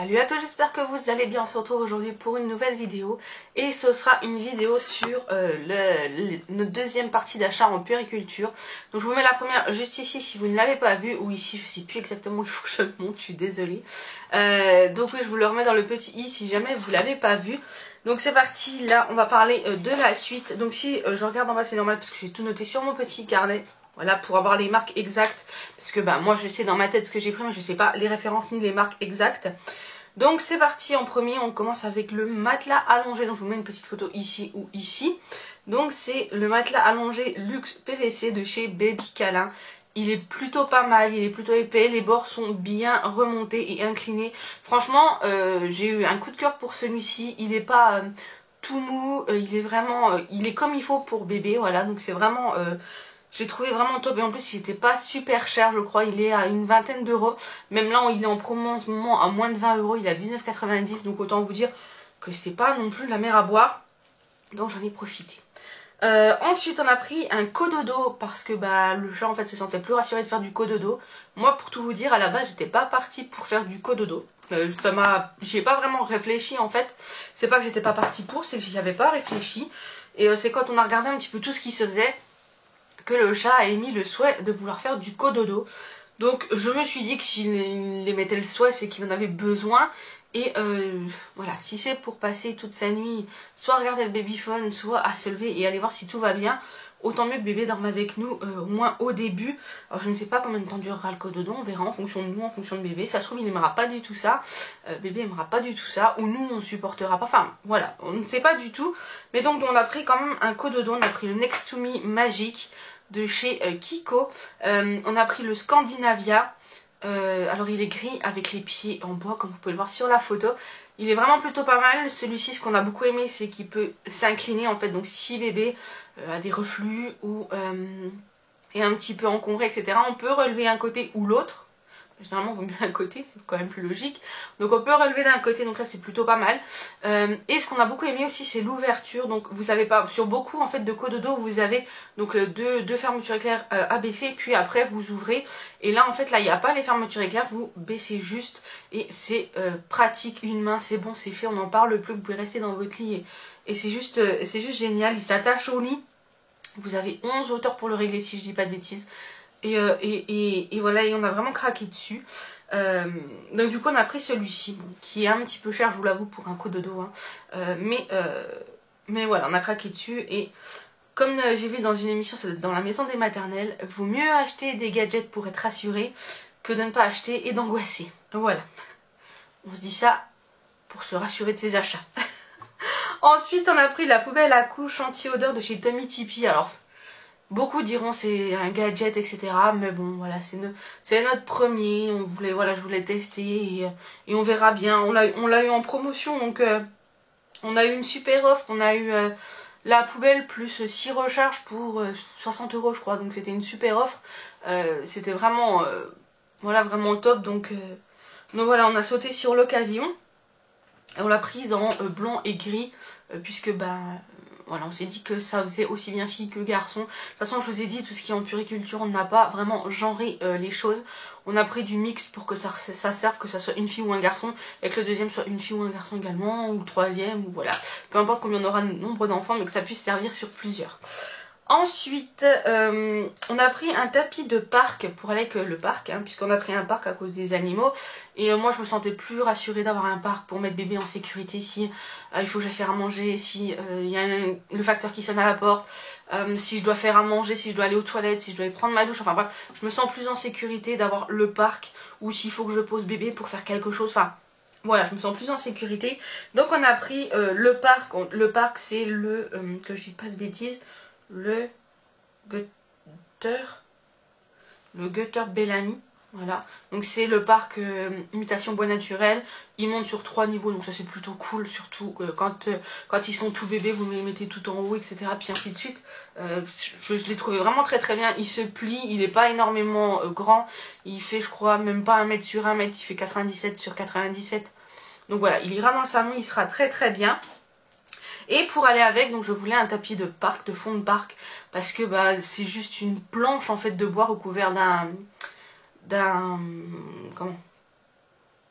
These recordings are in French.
Salut à tous, j'espère que vous allez bien. On se retrouve aujourd'hui pour une nouvelle vidéo et ce sera une vidéo sur notre deuxième partie d'achat en puériculture. Donc je vous mets la première juste ici si vous ne l'avez pas vue, ou ici, je sais plus exactement où il faut que je le monte, je suis désolée. Donc oui, je vous le remets dans le petit i si jamais vous l'avez pas vu. Donc c'est parti, là on va parler de la suite. Donc si je regarde en bas, c'est normal parce que j'ai tout noté sur mon petit carnet. Voilà, pour avoir les marques exactes, parce que moi je sais dans ma tête ce que j'ai pris, mais je sais pas les références ni les marques exactes. Donc c'est parti, en premier on commence avec le matelas allongé, donc je vous mets une petite photo ici ou ici. Donc c'est le matelas allongé luxe PVC de chez Baby Câlin. Il est plutôt pas mal, il est plutôt épais, les bords sont bien remontés et inclinés. Franchement, j'ai eu un coup de cœur pour celui-ci, il n'est pas tout mou, il est vraiment, il est comme il faut pour bébé, voilà, donc c'est vraiment... je l'ai trouvé vraiment top et en plus il n'était pas super cher, je crois, il est à une vingtaine d'euros. Même là il est en promo en ce moment à moins de 20 euros, il est à 19,90 €, donc autant vous dire que c'est pas non plus la mer à boire. Donc j'en ai profité. Ensuite on a pris un cododo parce que le chat en fait se sentait plus rassuré de faire du cododo. Moi pour tout vous dire, à la base j'étais pas partie pour faire du cododo. J'y ai pas vraiment réfléchi en fait. C'est pas que j'étais pas partie pour, c'est que j'y avais pas réfléchi. Et c'est quand on a regardé un petit peu tout ce qui se faisait que le chat a émis le souhait de vouloir faire du cododo. Donc je me suis dit que s'il émettait le souhait, c'est qu'il en avait besoin. Et voilà, si c'est pour passer toute sa nuit, soit à regarder le babyphone, soit à se lever et aller voir si tout va bien, autant mieux que bébé dorme avec nous, au moins au début. Alors je ne sais pas combien de temps durera le cododo, on verra en fonction de nous, en fonction de bébé. Ça se trouve il n'aimera pas du tout ça, bébé n'aimera pas du tout ça, ou nous on supportera pas, enfin voilà, on ne sait pas du tout. Mais donc on a pris quand même un cododo, on a pris le Next to Me Magic de chez Kiko, on a pris le Scandinavia. Alors il est gris avec les pieds en bois comme vous pouvez le voir sur la photo. Il est vraiment plutôt pas mal. Celui-ci, ce qu'on a beaucoup aimé, c'est qu'il peut s'incliner en fait. Donc si bébé a des reflux ou est un petit peu encombré, etc., on peut relever un côté ou l'autre. Généralement on vaut mieux un côté, c'est quand même plus logique. Donc on peut relever d'un côté, donc là c'est plutôt pas mal. Et ce qu'on a beaucoup aimé aussi, c'est l'ouverture. Donc vous savez pas, sur beaucoup en fait de cododo, vous avez donc deux fermetures éclairs ABC, puis après vous ouvrez. Et là en fait là il n'y a pas les fermetures éclairs, vous baissez juste et c'est pratique, une main, c'est bon, c'est fait, on n'en parle plus, vous pouvez rester dans votre lit et c'est juste génial. Il s'attache au lit. Vous avez 11 hauteurs pour le régler si je dis pas de bêtises. Et voilà, et on a vraiment craqué dessus. Donc du coup on a pris celui-ci, qui est un petit peu cher, je vous l'avoue, pour un cododo, hein. Mais voilà, on a craqué dessus. Et comme j'ai vu dans une émission dans la maison des maternelles, vaut mieux acheter des gadgets pour être rassuré que de ne pas acheter et d'angoisser. Voilà, on se dit ça pour se rassurer de ses achats. Ensuite on a pris la poubelle à couches anti-odeur de chez Tommy Tipeee. Alors beaucoup diront c'est un gadget, etc. Mais bon, voilà, c'est notre premier. On voulait, voilà, je voulais tester et on verra bien. On l'a eu en promotion, donc on a eu une super offre. On a eu la poubelle plus 6 recharges pour 60 € je crois. Donc c'était une super offre. C'était vraiment, voilà, vraiment top. Donc voilà, on a sauté sur l'occasion. On l'a prise en blanc et gris, puisque voilà, on s'est dit que ça faisait aussi bien fille que garçon. De toute façon, je vous ai dit, tout ce qui est en puériculture, on n'a pas vraiment genré les choses. On a pris du mix pour que ça serve, que ça soit une fille ou un garçon, et que le deuxième soit une fille ou un garçon également, ou le troisième, ou voilà. Peu importe combien on aura de nombre d'enfants, mais que ça puisse servir sur plusieurs. Ensuite, on a pris un tapis de parc pour aller avec le parc, hein, puisqu'on a pris un parc à cause des animaux. Et moi, je me sentais plus rassurée d'avoir un parc pour mettre bébé en sécurité si il faut que j'aille faire à manger, si il y a le facteur qui sonne à la porte, si je dois faire à manger, si je dois aller aux toilettes, si je dois aller prendre ma douche. Enfin bref, je me sens plus en sécurité d'avoir le parc, ou s'il faut que je pose bébé pour faire quelque chose. Enfin, voilà, je me sens plus en sécurité. Donc on a pris le parc. Le parc, c'est le, que je dise pas de bêtises, le Gutter Bellamy, voilà. Donc c'est le parc imitation bois naturel. Il monte sur 3 niveaux, donc ça c'est plutôt cool, surtout quand ils sont tout bébés, vous les mettez tout en haut, etc. Puis ainsi de suite. Je l'ai trouvé vraiment très très bien. Il se plie, il n'est pas énormément grand. Il fait, je crois, même pas 1 mètre sur 1 mètre, il fait 97 sur 97. Donc voilà, il ira dans le salon, il sera très très bien. Et pour aller avec, donc je voulais un tapis de parc, de fond de parc, parce que c'est juste une planche en fait de bois recouvert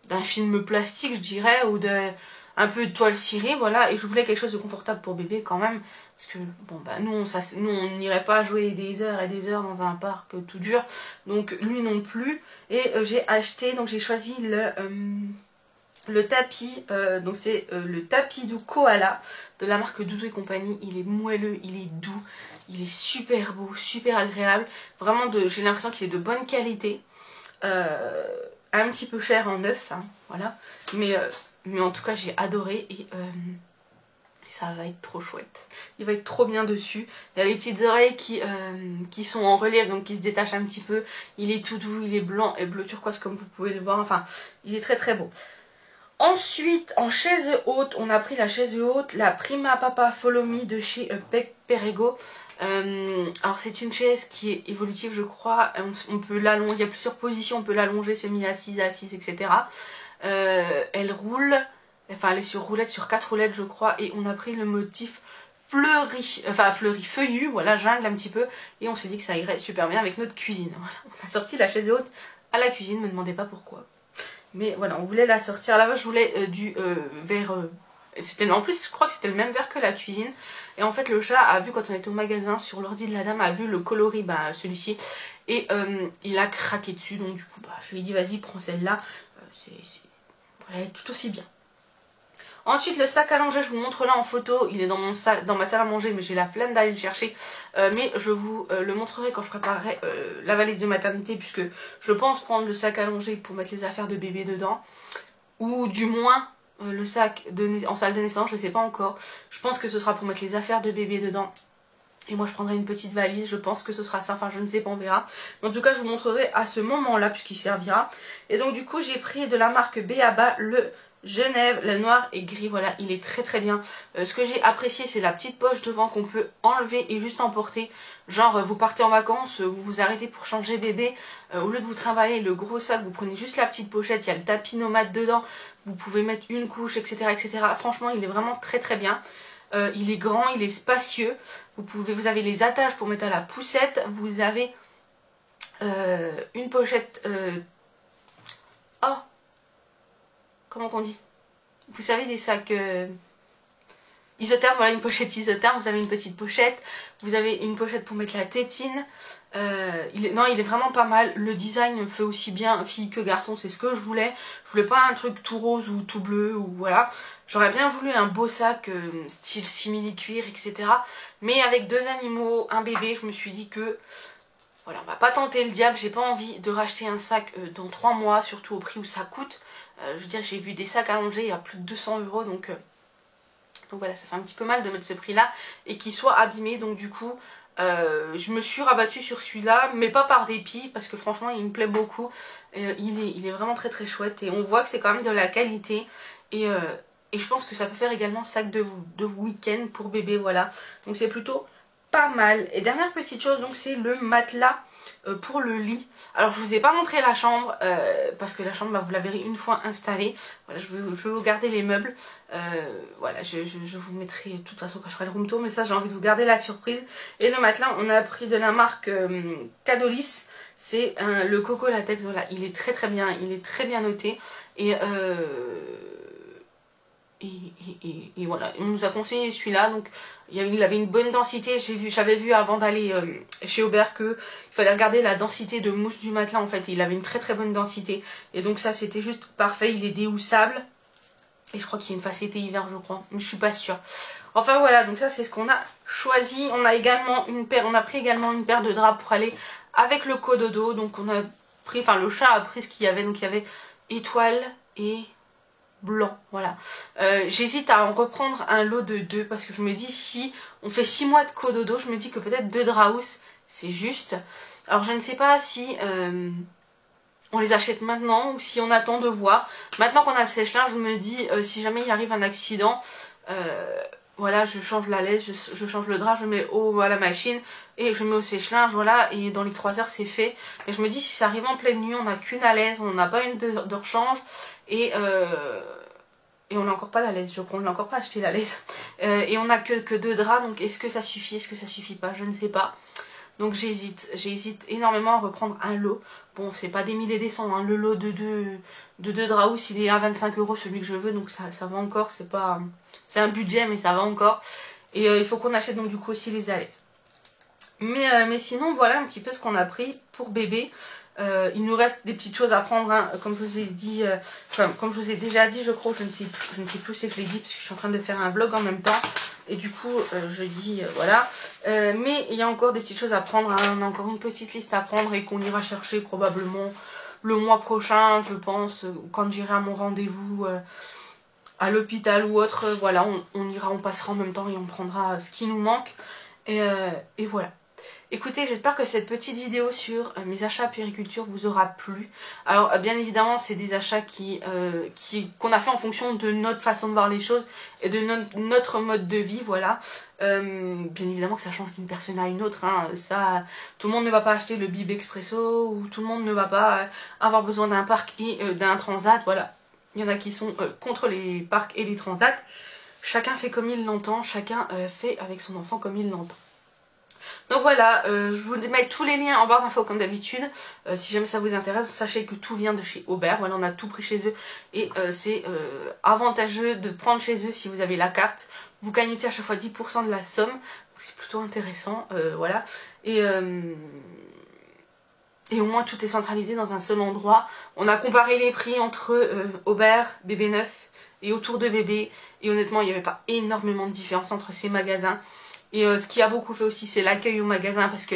d'un film plastique, je dirais, ou de un peu de toile cirée, voilà, et je voulais quelque chose de confortable pour bébé quand même, parce que bon bah nous on n'irait pas jouer des heures et des heures dans un parc tout dur, donc lui non plus, et j'ai acheté, donc j'ai choisi le tapis, donc c'est le tapis doux Koala de la marque Doudou et compagnie. Il est moelleux, il est doux, il est super beau, super agréable, vraiment j'ai l'impression qu'il est de bonne qualité, un petit peu cher en neuf, hein, voilà, mais en tout cas j'ai adoré et ça va être trop chouette. Il va être trop bien dessus. Il y a les petites oreilles qui sont en relief, donc qui se détachent un petit peu. Il est tout doux, il est blanc et bleu turquoise comme vous pouvez le voir. Enfin, il est très très beau. Ensuite, en chaise haute, on a pris la chaise haute, la Prima Papa Follow Me de chez Perego. Alors c'est une chaise qui est évolutive, je crois. On peut l'allonger, il y a plusieurs positions, on peut l'allonger semi-assise, assise, etc. Elle roule, enfin elle est sur roulette, sur 4 roulettes je crois, et on a pris le motif fleuri, enfin fleuri, feuillu, voilà, jungle un petit peu, et on s'est dit que ça irait super bien avec notre cuisine. Voilà, on a sorti la chaise haute à la cuisine, me demandez pas pourquoi. Mais voilà, on voulait la sortir. Là-bas, je voulais du verre. En plus, je crois que c'était le même verre que la cuisine. Et en fait, le chat a vu, quand on était au magasin, sur l'ordi de la dame, a vu le coloris, bah, celui-ci. Et il a craqué dessus. Donc, du coup, bah, je lui ai dit, vas-y, prends celle-là. Voilà, elle est tout aussi bien. Ensuite, le sac à langer, je vous montre là en photo. Il est dans ma salle à manger, mais j'ai la flemme d'aller le chercher. Mais je vous le montrerai quand je préparerai la valise de maternité, puisque je pense prendre le sac à langer pour mettre les affaires de bébé dedans. Ou du moins le sac en salle de naissance, je ne sais pas encore. Je pense que ce sera pour mettre les affaires de bébé dedans. Et moi je prendrai une petite valise, je pense que ce sera ça, enfin je ne sais pas, on verra. Mais en tout cas je vous montrerai à ce moment-là puisqu'il servira. Et donc du coup j'ai pris de la marque B.A.B.A. le Genève, le noir et gris, voilà, il est très très bien. Ce que j'ai apprécié c'est la petite poche devant qu'on peut enlever et juste emporter. Genre vous partez en vacances, vous vous arrêtez pour changer bébé, au lieu de vous trimballer le gros sac, vous prenez juste la petite pochette, il y a le tapis nomade dedans, vous pouvez mettre une couche, etc. etc. Franchement il est vraiment très très bien. Il est grand, il est spacieux. Vous avez les attaches pour mettre à la poussette. Vous avez une pochette. Oh, comment qu'on dit? Vous savez, les sacs isothermes. Voilà, une pochette isotherme. Vous avez une petite pochette. Vous avez une pochette pour mettre la tétine. Il est vraiment pas mal. Le design fait aussi bien fille que garçon. C'est ce que je voulais. Je voulais pas un truc tout rose ou tout bleu ou voilà. J'aurais bien voulu un beau sac style simili-cuir, etc. Mais avec 2 animaux, un bébé, je me suis dit que voilà, on va pas tenter le diable. J'ai pas envie de racheter un sac dans 3 mois, surtout au prix où ça coûte. Je veux dire, j'ai vu des sacs allongés à plus de 200 €, donc voilà, ça fait un petit peu mal de mettre ce prix-là et qu'il soit abîmé. Donc du coup, je me suis rabattue sur celui-là, mais pas par dépit, parce que franchement, il me plaît beaucoup. Il est vraiment très très chouette et on voit que c'est quand même de la qualité. Et je pense que ça peut faire également sac de week-end pour bébé, voilà. Donc c'est plutôt pas mal. Et dernière petite chose, donc c'est le matelas pour le lit. Alors je vous ai pas montré la chambre, parce que la chambre, bah, vous la verrez une fois installée. Voilà, je vais vous garder les meubles. Voilà, je vous mettrai de toute façon quand je ferai le room tour, mais ça j'ai envie de vous garder la surprise. Et le matelas, on a pris de la marque Cadolis. C'est le Coco Latex, voilà, il est très très bien, il est très bien noté. Et voilà, on nous a conseillé celui-là, donc il avait une bonne densité. J'avais vu avant d'aller chez Aubert qu'il fallait regarder la densité de mousse du matelas en fait, et il avait une très très bonne densité. Et donc ça c'était juste parfait, il est déhoussable. Et je crois qu'il y a une facette hiver je crois, mais je suis pas sûre. Enfin voilà, donc ça c'est ce qu'on a choisi. On a pris également une paire de draps pour aller avec le cododo. Donc on a pris, enfin le chat a pris ce qu'il y avait, donc il y avait étoile et blanc, voilà. J'hésite à en reprendre un lot de 2 parce que je me dis, si on fait 6 mois de cododo, je me dis que peut-être 2 draps c'est juste. Alors je ne sais pas si on les achète maintenant ou si on attend de voir. Maintenant qu'on a le sèche-linge, je me dis si jamais il arrive un accident, voilà, je change la laisse, je change le drap, je mets à la machine et je mets au sèche-linge, voilà, et dans les 3 heures c'est fait. Mais je me dis si ça arrive en pleine nuit, on n'a qu'une à l'aise, on n'a pas une de rechange et on n'a encore pas la laisse, je crois, on n'a encore pas acheté la laisse. Et on n'a que 2 draps, donc est-ce que ça suffit, est-ce que ça suffit pas, je ne sais pas. Donc j'hésite énormément à reprendre un lot bon, c'est pas des milliers et des cents, hein. Le lot de deux draps, il est à 25 €, celui que je veux, donc ça va encore, c'est pas... C'est un budget, mais ça va encore. Et il faut qu'on achète donc du coup aussi les alaises. Mais sinon, voilà un petit peu ce qu'on a pris pour bébé. Il nous reste des petites choses à prendre, hein, comme je vous ai dit, comme je vous ai déjà dit, je crois, je ne sais plus si je l'ai dit, parce que je suis en train de faire un vlog en même temps. Et du coup, je dis, voilà. Mais il y a encore des petites choses à prendre, hein. On a encore une petite liste à prendre et qu'on ira chercher probablement le mois prochain, je pense, quand j'irai à mon rendez-vous à l'hôpital ou autre. Voilà, on ira, on passera en même temps et on prendra ce qui nous manque. Et voilà. Écoutez, j'espère que cette petite vidéo sur mes achats à puériculture vous aura plu. Alors bien évidemment c'est des achats qu'on a fait en fonction de notre façon de voir les choses et de notre mode de vie, voilà. Bien évidemment que ça change d'une personne à une autre, hein. Ça, tout le monde ne va pas acheter le Bib Expresso ou tout le monde ne va pas avoir besoin d'un parc et d'un transat, voilà. Il y en a qui sont contre les parcs et les transats. Chacun fait comme il l'entend, chacun fait avec son enfant comme il l'entend. Donc voilà, je vous mets tous les liens en barre d'infos comme d'habitude. Si jamais ça vous intéresse, sachez que tout vient de chez Aubert. Voilà, on a tout pris chez eux. Et c'est avantageux de prendre chez eux si vous avez la carte. Vous gagnez à chaque fois 10% de la somme. C'est plutôt intéressant, voilà. Et au moins tout est centralisé dans un seul endroit. On a comparé les prix entre Aubert, Bébé Neuf et autour de Bébé. Et honnêtement, il n'y avait pas énormément de différence entre ces magasins. Et ce qui a beaucoup fait aussi, c'est l'accueil au magasin, parce que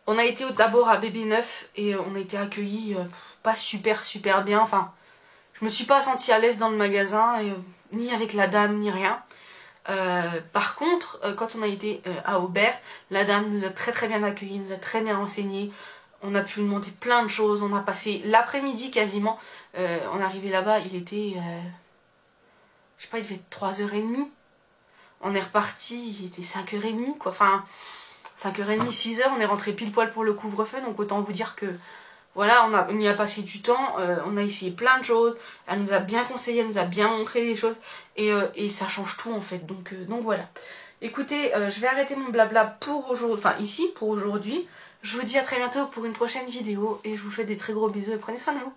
on a été d'abord à Bébé Neuf et on a été accueillis pas super bien. Enfin, je me suis pas sentie à l'aise dans le magasin, ni avec la dame, ni rien. Par contre, quand on a été à Aubert, la dame nous a très bien accueillis, nous a très bien renseignés. On a pu demander plein de choses, on a passé l'après-midi quasiment. On est arrivé là-bas, il était... je sais pas, il devait être 3h30. On est reparti, il était 5h30 quoi, enfin 5h30, 6h, on est rentré pile poil pour le couvre-feu, donc autant vous dire que voilà, on y a passé du temps, on a essayé plein de choses, elle nous a bien conseillé, elle nous a bien montré les choses, et ça change tout en fait, donc voilà. Écoutez, je vais arrêter mon blabla pour aujourd'hui, enfin ici pour aujourd'hui, je vous dis à très bientôt pour une prochaine vidéo, et je vous fais des très gros bisous et prenez soin de vous.